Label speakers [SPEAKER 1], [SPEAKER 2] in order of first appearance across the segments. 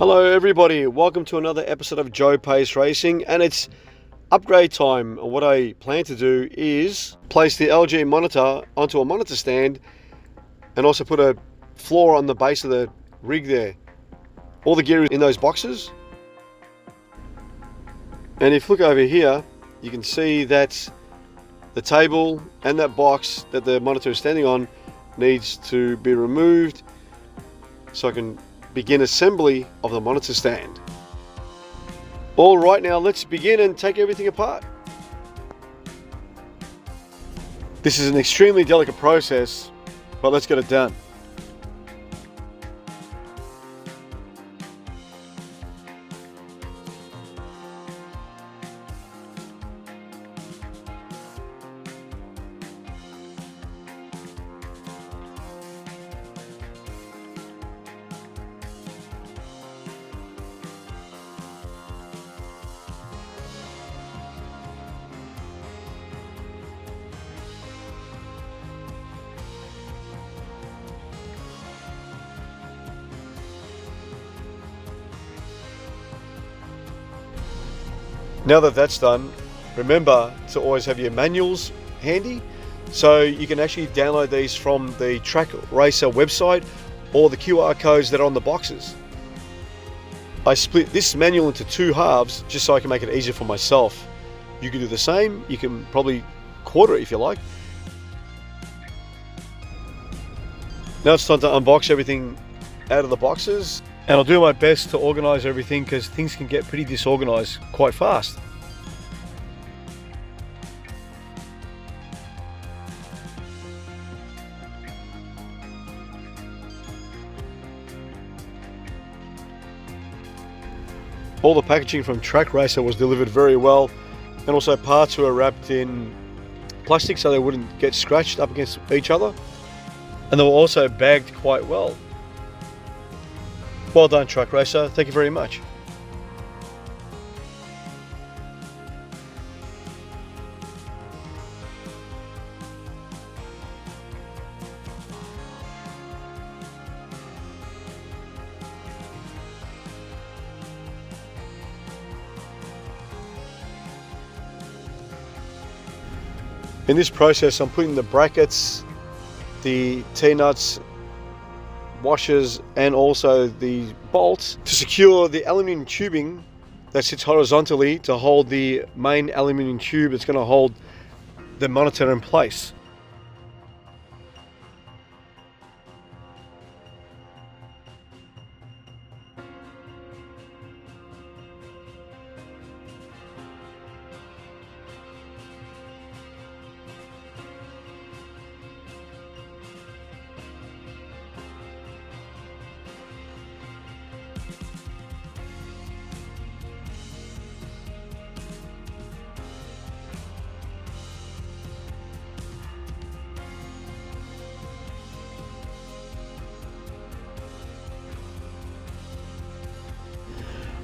[SPEAKER 1] Hello everybody, welcome to another episode of Joe Pace Racing, and it's upgrade time. What I plan to do is place the LG monitor onto a monitor stand and also put a floor on the base of the rig there. All the gear is in those boxes, and if you look over here you can see that the table and that box that the monitor is standing on needs to be removed so I can begin assembly of the monitor stand. All right, now let's begin and take everything apart. This is an extremely delicate process, but let's get it done. Now that that's done, remember to always have your manuals handy, so you can actually download these from the Trak Racer website or the QR codes that are on the boxes. I split this manual into two halves just so I can make it easier for myself. You can do the same, you can probably quarter it if you like. Now it's time to unbox everything out of the boxes. And I'll do my best to organize everything because things can get pretty disorganized quite fast. All the packaging from Trak Racer was delivered very well, and also parts were wrapped in plastic so they wouldn't get scratched up against each other. And they were also bagged quite well. Well done, Trak Racer, thank you very much. In this process, I'm putting the brackets, the T-nuts, washers and also the bolts to secure the aluminium tubing that sits horizontally to hold the main aluminium tube that's going to hold the monitor in place.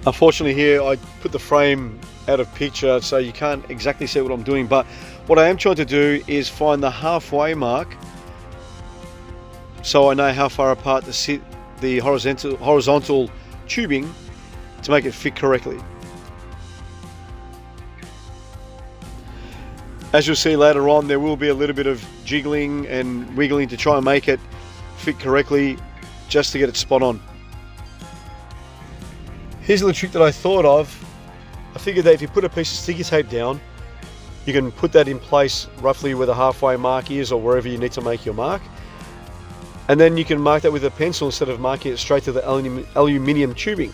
[SPEAKER 1] Unfortunately here I put the frame out of picture so you can't exactly see what I'm doing, but what I am trying to do is find the halfway mark so I know how far apart to sit the horizontal tubing to make it fit correctly. As you'll see later on, there will be a little bit of jiggling and wiggling to try and make it fit correctly just to get it spot on. Here's a little trick that I thought of. I figured that if you put a piece of sticky tape down, you can put that in place roughly where the halfway mark is or wherever you need to make your mark. And then you can mark that with a pencil instead of marking it straight to the aluminium tubing.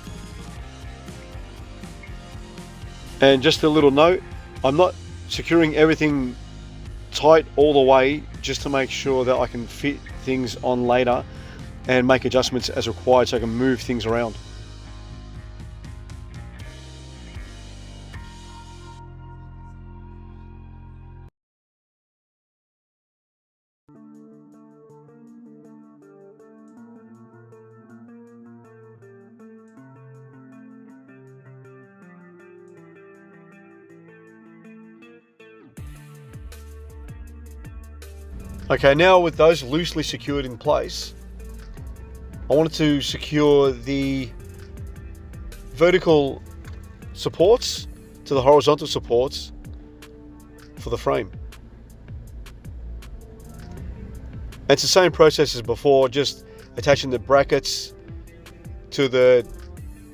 [SPEAKER 1] And just a little note, I'm not securing everything tight all the way just to make sure that I can fit things on later and make adjustments as required so I can move things around. Okay, now with those loosely secured in place, I wanted to secure the vertical supports to the horizontal supports for the frame. And it's the same process as before, just attaching the brackets to the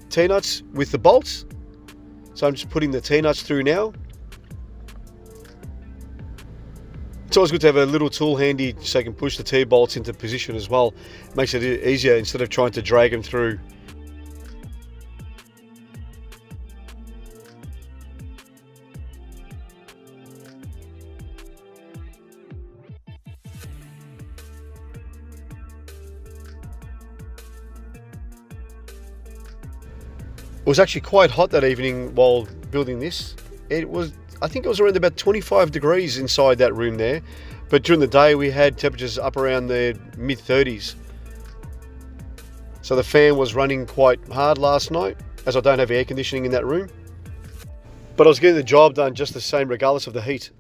[SPEAKER 1] T-nuts with the bolts. So I'm just putting the T-nuts through now. It's always good to have a little tool handy so you can push the T-bolts into position as well. It makes it easier instead of trying to drag them through. It was actually quite hot that evening while building this. I think it was around about 25 degrees inside that room there, but during the day we had temperatures up around the mid-30s. So the fan was running quite hard last night, as I don't have air conditioning in that room. But I was getting the job done just the same regardless of the heat.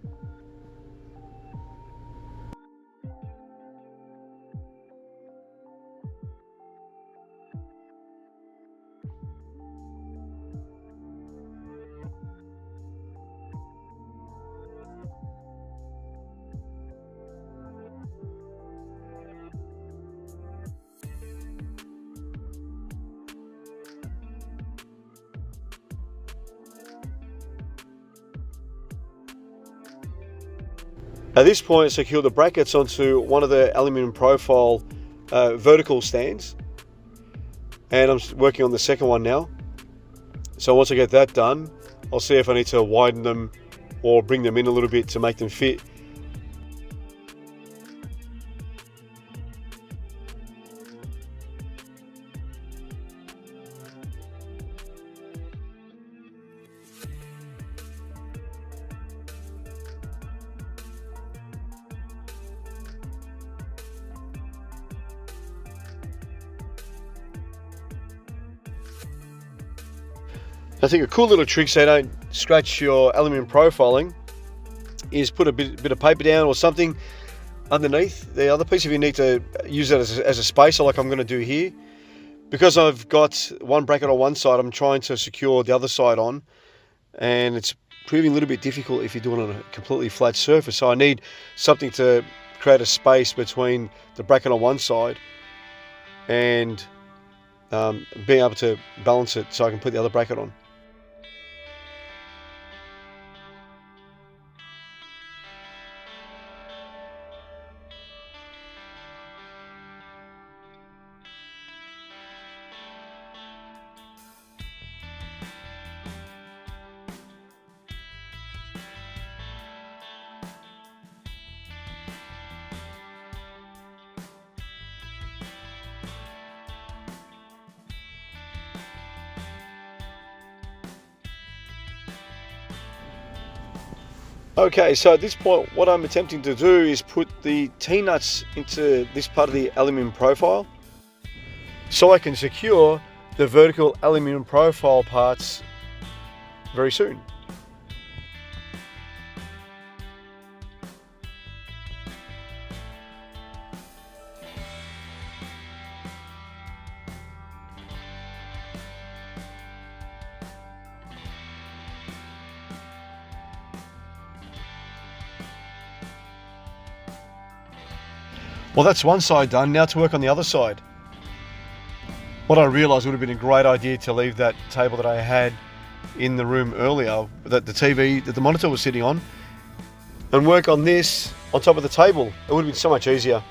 [SPEAKER 1] At this point, I secure the brackets onto one of the aluminium profile vertical stands, and I'm working on the second one now. So once I get that done, I'll see if I need to widen them or bring them in a little bit to make them fit. I think a cool little trick so you don't scratch your aluminium profiling is put a bit of paper down or something underneath the other piece if you need to use that as a spacer like I'm going to do here. Because I've got one bracket on one side, I'm trying to secure the other side on, and it's proving a little bit difficult if you're doing it on a completely flat surface. So I need something to create a space between the bracket on one side and being able to balance it so I can put the other bracket on. Okay, so at this point what I'm attempting to do is put the T-nuts into this part of the aluminium profile so I can secure the vertical aluminium profile parts very soon. Well, that's one side done. Now to work on the other side. What I realised would have been a great idea to leave that table that I had in the room earlier, that the monitor was sitting on, and work on this on top of the table. It would have been so much easier.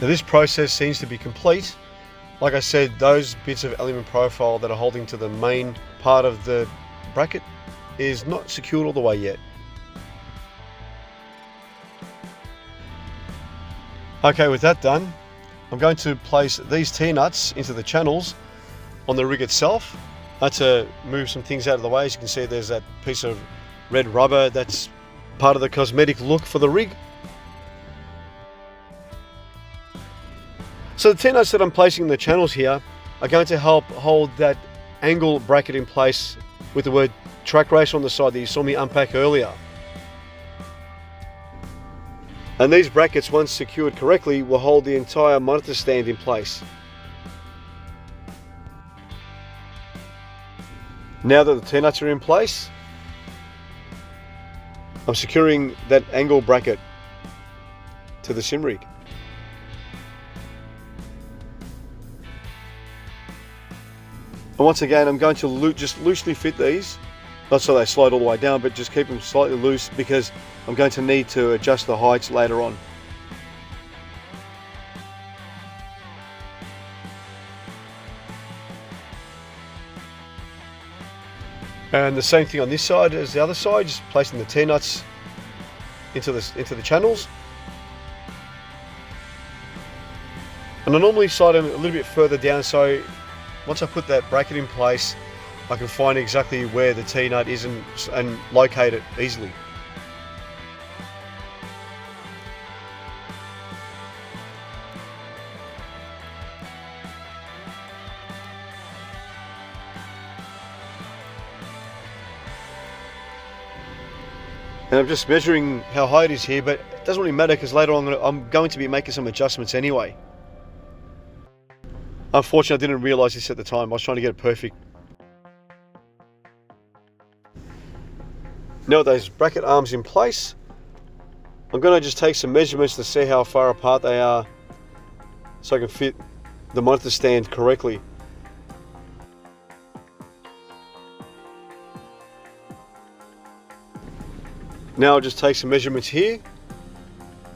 [SPEAKER 1] Now this process seems to be complete. Like I said, those bits of aluminium profile that are holding to the main part of the bracket is not secured all the way yet. Okay, with that done, I'm going to place these T-nuts into the channels on the rig itself. I had to move some things out of the way. As you can see, there's that piece of red rubber that's part of the cosmetic look for the rig. So the T-nuts that I'm placing in the channels here are going to help hold that angle bracket in place with the word Trak Racer on the side that you saw me unpack earlier. And these brackets, once secured correctly, will hold the entire monitor stand in place. Now that the T-nuts are in place, I'm securing that angle bracket to the sim rig. And once again, I'm going to just loosely fit these, not so they slide all the way down, but just keep them slightly loose because I'm going to need to adjust the heights later on. And the same thing on this side as the other side, just placing the T-nuts into the channels. And I normally slide them a little bit further down, so once I put that bracket in place, I can find exactly where the T-nut is and locate it easily. And I'm just measuring how high it is here, but it doesn't really matter because later on I'm going to be making some adjustments anyway. Unfortunately, I didn't realise this at the time. I was trying to get it perfect. Now with those bracket arms in place, I'm going to just take some measurements to see how far apart they are so I can fit the monitor stand correctly. Now I'll just take some measurements here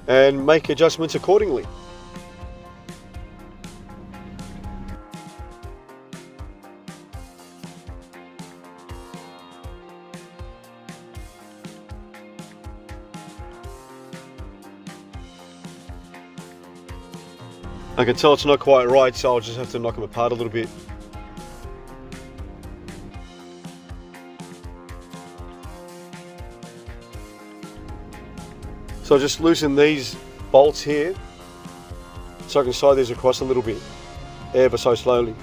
[SPEAKER 1] and make adjustments accordingly. I can tell it's not quite right, so I'll just have to knock them apart a little bit. So I'll just loosen these bolts here so I can slide these across a little bit, ever so slowly.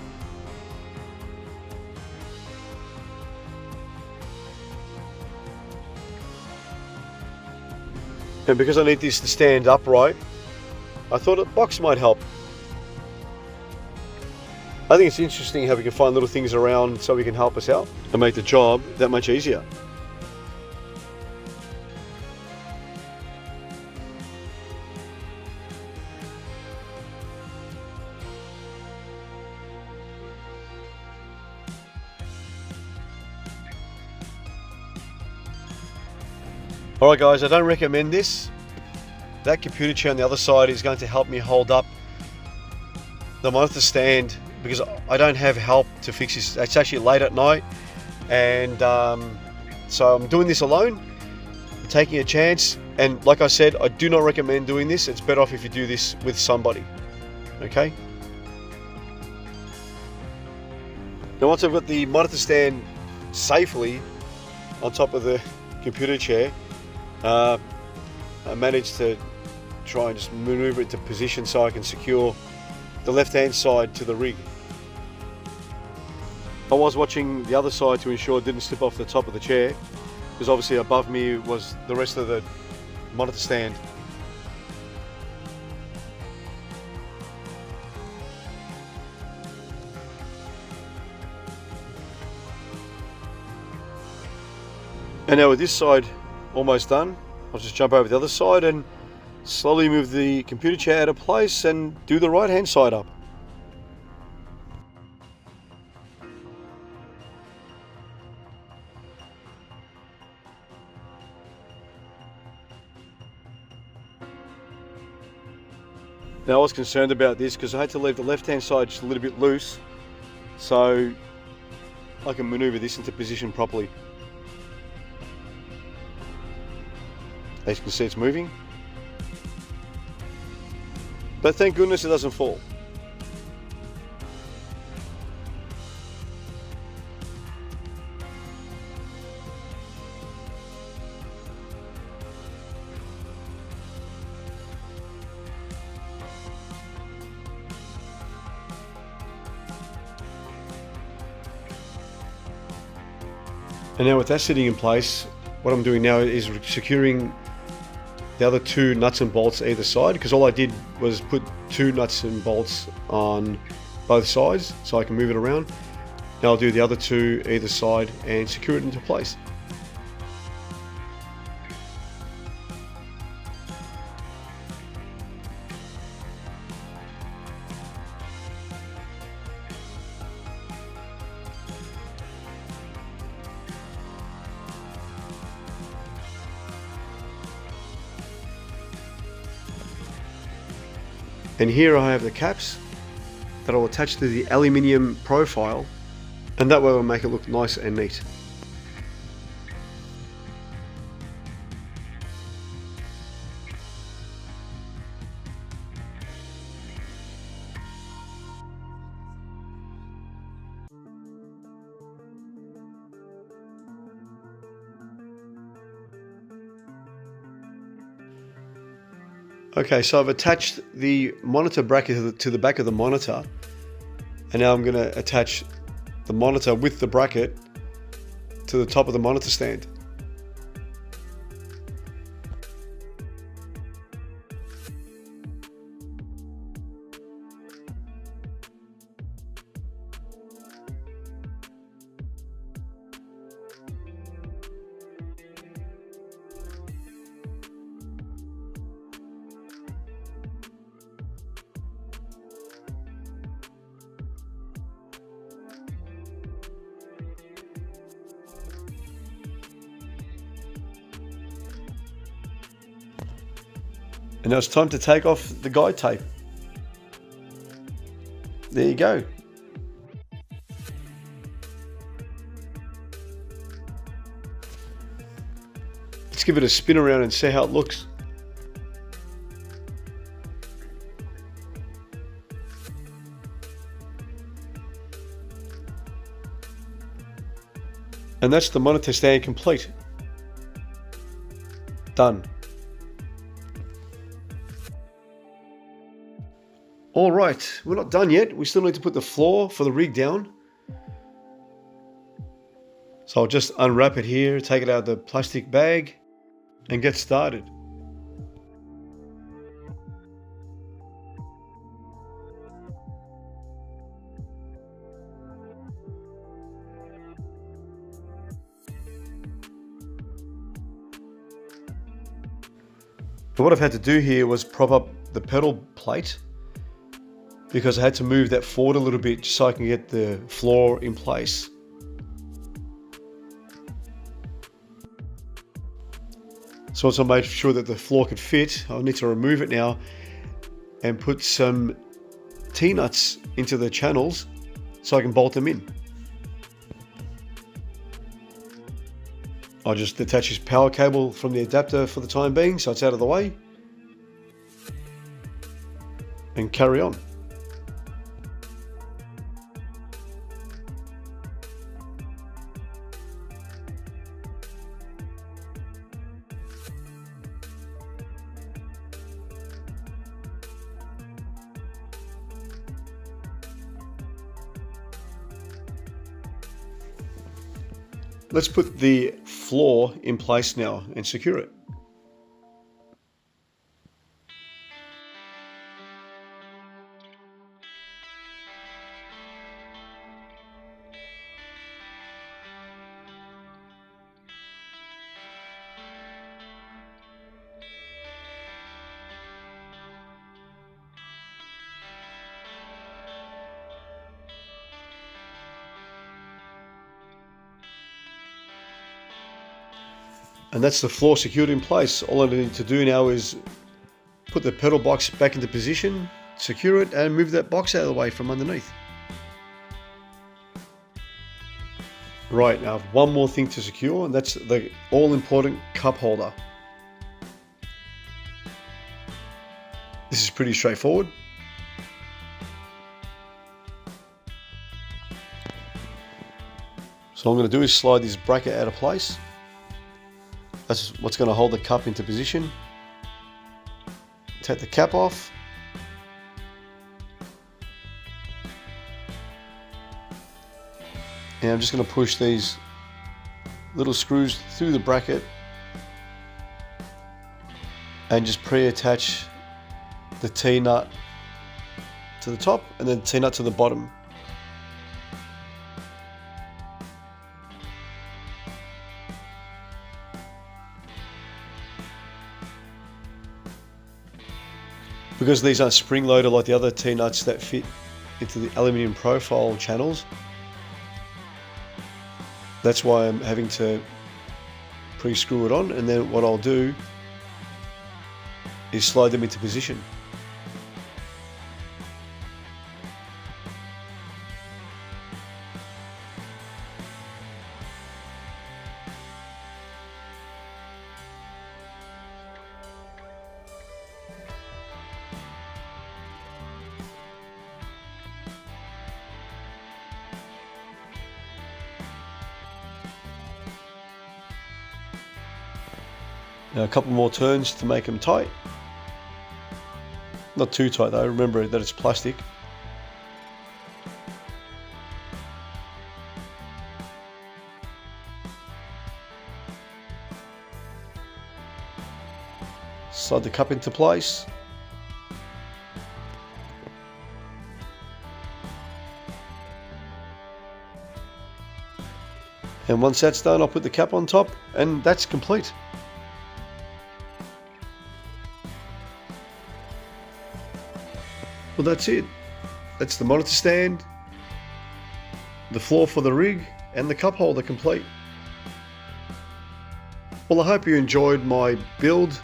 [SPEAKER 1] And because I need this to stand upright, I thought a box might help. I think it's interesting how we can find little things around so we can help us out and make the job that much easier. Alright guys, I don't recommend this. That computer chair on the other side is going to help me hold up the monitor stand because I don't have help to fix this. It's actually late at night, and so I'm doing this alone. I'm taking a chance, and like I said, I do not recommend doing this. It's better off if you do this with somebody. Okay? Now once I've got the monitor stand safely on top of the computer chair, I managed to try and just maneuver it to position so I can secure the left hand side to the rig. I was watching the other side to ensure it didn't slip off the top of the chair, because obviously above me was the rest of the monitor stand. And now with this side almost done, I'll just jump over the other side and slowly move the computer chair out of place and do the right hand side up. Now I was concerned about this because I had to leave the left hand side just a little bit loose so I can maneuver this into position properly. As you can see, it's moving. But thank goodness it doesn't fall. And now with that sitting in place, what I'm doing now is securing the other 2 nuts and bolts either side, because all I did was put 2 nuts and bolts on both sides so I can move it around. Now I'll do the other 2 either side and secure it into place. And here I have the caps that I'll attach to the aluminium profile, and that way we'll make it look nice and neat. Okay, so I've attached the monitor bracket to the back of the monitor, and now I'm going to attach the monitor with the bracket to the top of the monitor stand. And now it's time to take off the guide tape. There you go. Let's give it a spin around and see how it looks. And that's the monitor stand complete. Done. All right, we're not done yet. We still need to put the floor for the rig down. So I'll just unwrap it here, take it out of the plastic bag, and get started. But what I've had to do here was prop up the pedal plate, because I had to move that forward a little bit just so I can get the floor in place. So once I made sure that the floor could fit, I'll need to remove it now and put some T-nuts into the channels so I can bolt them in. I'll just detach this power cable from the adapter for the time being so it's out of the way, and carry on. Let's put the floor in place now and secure it. And that's the floor secured in place. All I need to do now is put the pedal box back into position, secure it, and move that box out of the way from underneath. Right, now one more thing to secure, and that's the all-important cup holder. This is pretty straightforward. So all I'm going to do is slide this bracket out of place. That's what's going to hold the cup into position. Take the cap off. And I'm just going to push these little screws through the bracket and just pre-attach the T-nut to the top and then T-nut to the bottom. Because these aren't spring-loaded like the other T-nuts that fit into the aluminium profile channels, that's why I'm having to pre-screw it on, and then what I'll do is slide them into position. Now a couple more turns to make them tight. Not too tight though, remember that it's plastic. Slide the cup into place. And once that's done, I'll put the cap on top and that's complete. Well, that's it. That's the monitor stand, the floor for the rig, and the cup holder complete. Well, I hope you enjoyed my build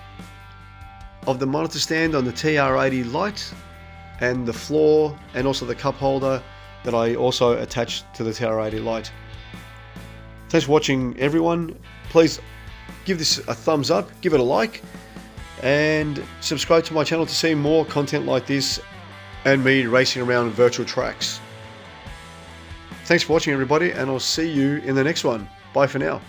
[SPEAKER 1] of the monitor stand on the TR80 LITE and the floor and also the cup holder that I also attached to the TR80 LITE. Thanks for watching, everyone. Please give this a thumbs up, give it a like, and subscribe to my channel to see more content like this and me racing around virtual tracks. Thanks for watching, everybody, and I'll see you in the next one. Bye for now.